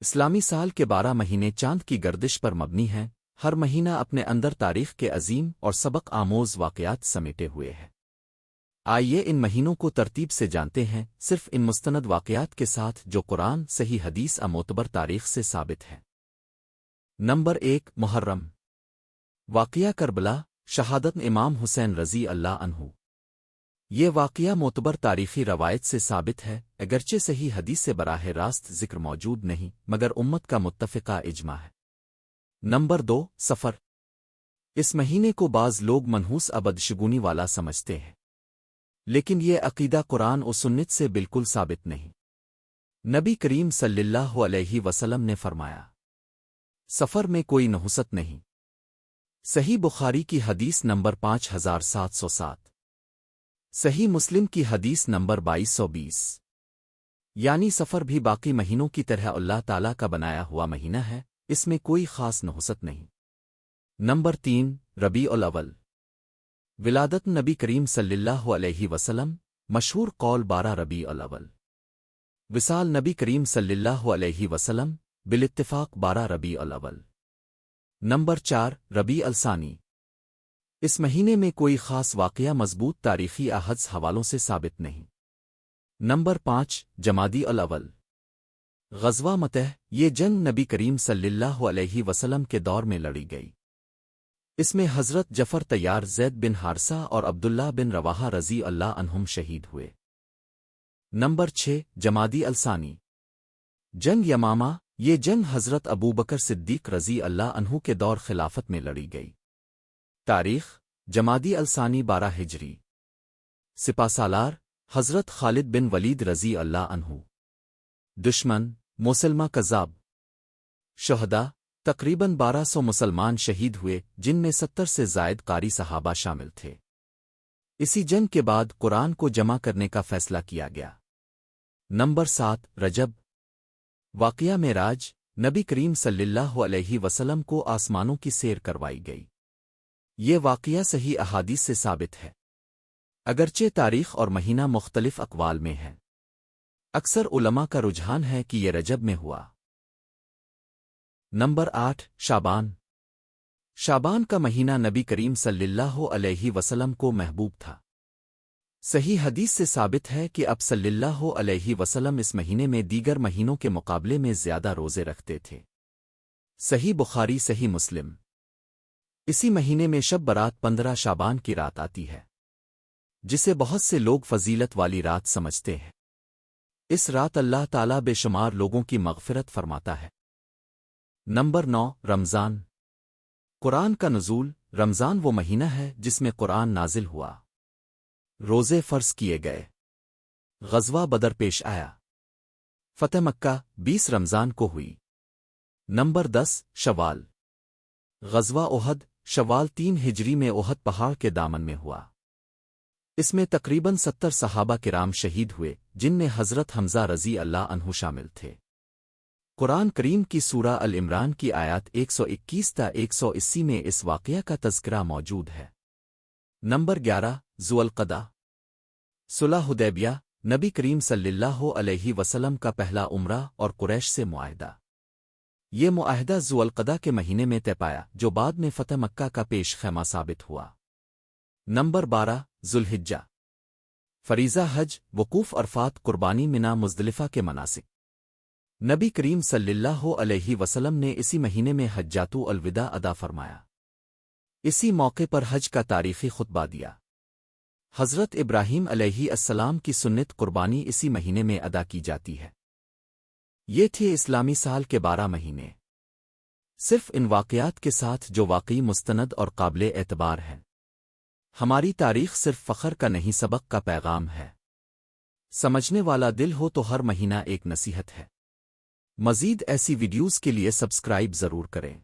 اسلامی سال کے 12 مہینے چاند کی گردش پر مبنی ہیں، ہر مہینہ اپنے اندر تاریخ کے عظیم اور سبق آموز واقعات سمیٹے ہوئے ہے۔ آئیے ان مہینوں کو ترتیب سے جانتے ہیں، صرف ان مستند واقعات کے ساتھ جو قرآن، صحیح حدیث اور معتبر تاریخ سے ثابت ہیں۔ نمبر 1 محرم۔ واقعہ کربلا، شہادت امام حسین رضی اللہ عنہ۔ یہ واقعہ معتبر تاریخی روایت سے ثابت ہے، اگرچہ صحیح حدیث سے براہ راست ذکر موجود نہیں، مگر امت کا متفقہ اجماع ہے۔ نمبر 2 سفر۔ اس مہینے کو بعض لوگ منحوس بدشگونی والا سمجھتے ہیں، لیکن یہ عقیدہ قرآن و سنت سے بالکل ثابت نہیں۔ نبی کریم صلی اللہ علیہ وسلم نے فرمایا، سفر میں کوئی نحوست نہیں۔ صحیح بخاری کی حدیث نمبر 5707۔ صحیح مسلم کی حدیث نمبر 2220۔ یعنی سفر بھی باقی مہینوں کی طرح اللہ تعالیٰ کا بنایا ہوا مہینہ ہے، اس میں کوئی خاص نحوست نہیں۔ نمبر 3 ربیع الاول۔ ولادت نبی کریم صلی اللہ علیہ وسلم، مشہور قول 12 ربیع الاول۔ وصال نبی کریم صلی اللہ علیہ وسلم، بالاتفاق 12 ربیع الاول۔ نمبر 4 ربیع الثانی۔ اس مہینے میں کوئی خاص واقعہ مضبوط تاریخی احادیث حوالوں سے ثابت نہیں۔ نمبر 5 جمادی الاول۔ غزوہ مطح، یہ جنگ نبی کریم صلی اللہ علیہ وسلم کے دور میں لڑی گئی۔ اس میں حضرت جعفر طیار، زید بن حارثہ اور عبداللہ بن رواحہ رضی اللہ عنہم شہید ہوئے۔ نمبر 6 جمادی الثانی۔ جنگ یمامہ، یہ جنگ حضرت ابوبکر صدیق رضی اللہ عنہ کے دور خلافت میں لڑی گئی۔ تاریخ جمادی الثانی 12 ہجری۔ سپہ سالار حضرت خالد بن ولید رضی اللہ عنہ۔ دشمن مسلمہ کذاب۔ شہداء تقریباً 1200 مسلمان شہید ہوئے، جن میں 70 سے زائد قاری صحابہ شامل تھے۔ اسی جنگ کے بعد قرآن کو جمع کرنے کا فیصلہ کیا گیا۔ نمبر 7 رجب۔ واقعہ معراج، نبی کریم صلی اللہ علیہ وسلم کو آسمانوں کی سیر کروائی گئی۔ یہ واقعہ صحیح احادیث سے ثابت ہے، اگرچہ تاریخ اور مہینہ مختلف اقوال میں ہے۔ اکثر علماء کا رجحان ہے کہ یہ رجب میں ہوا۔ نمبر 8 شعبان۔ شعبان کا مہینہ نبی کریم صلی اللہ علیہ وسلم کو محبوب تھا۔ صحیح حدیث سے ثابت ہے کہ اب صلی اللہ علیہ وسلم اس مہینے میں دیگر مہینوں کے مقابلے میں زیادہ روزے رکھتے تھے۔ صحیح بخاری، صحیح مسلم۔ اسی مہینے میں شب برات 15 شعبان کی رات آتی ہے، جسے بہت سے لوگ فضیلت والی رات سمجھتے ہیں۔ اس رات اللہ تعالیٰ بے شمار لوگوں کی مغفرت فرماتا ہے۔ نمبر 9 رمضان۔ قرآن کا نزول۔ رمضان وہ مہینہ ہے جس میں قرآن نازل ہوا، روزے فرض کیے گئے، غزوہ بدر پیش آیا، فتح مکہ 20 رمضان کو ہوئی۔ نمبر 10 شوال۔ غزوہ احد، شوال 3 ہجری میں احد پہاڑ کے دامن میں ہوا۔ اس میں تقریباً 70 صحابہ کرام شہید ہوئے، جن میں حضرت حمزہ رضی اللہ عنہ شامل تھے۔ قرآن کریم کی سورہ العمران کی آیات 121 تا 180 میں اس واقعہ کا تذکرہ موجود ہے۔ نمبر 11 ذو القعدہ۔ صلح حدیبیہ، نبی کریم صلی اللہ علیہ وسلم کا پہلا عمرہ اور قریش سے معاہدہ۔ یہ معاہدہ ذو القعدہ کے مہینے میں طے پایا، جو بعد میں فتح مکہ کا پیش خیمہ ثابت ہوا۔ نمبر 12 ذوالحجہ۔ فریضہ حج، وقوف عرفات، قربانی، منا، مزدلفہ کے مناسک۔ نبی کریم صلی اللہ علیہ وسلم نے اسی مہینے میں حجۃ الوداع ادا فرمایا۔ اسی موقع پر حج کا تاریخی خطبہ دیا۔ حضرت ابراہیم علیہ السلام کی سنت قربانی اسی مہینے میں ادا کی جاتی ہے۔ یہ تھے اسلامی سال کے 12 مہینے، صرف ان واقعات کے ساتھ جو واقعی مستند اور قابل اعتبار ہیں۔ ہماری تاریخ صرف فخر کا نہیں، سبق کا پیغام ہے۔ سمجھنے والا دل ہو تو ہر مہینہ ایک نصیحت ہے۔ مزید ایسی ویڈیوز کے لیے سبسکرائب ضرور کریں۔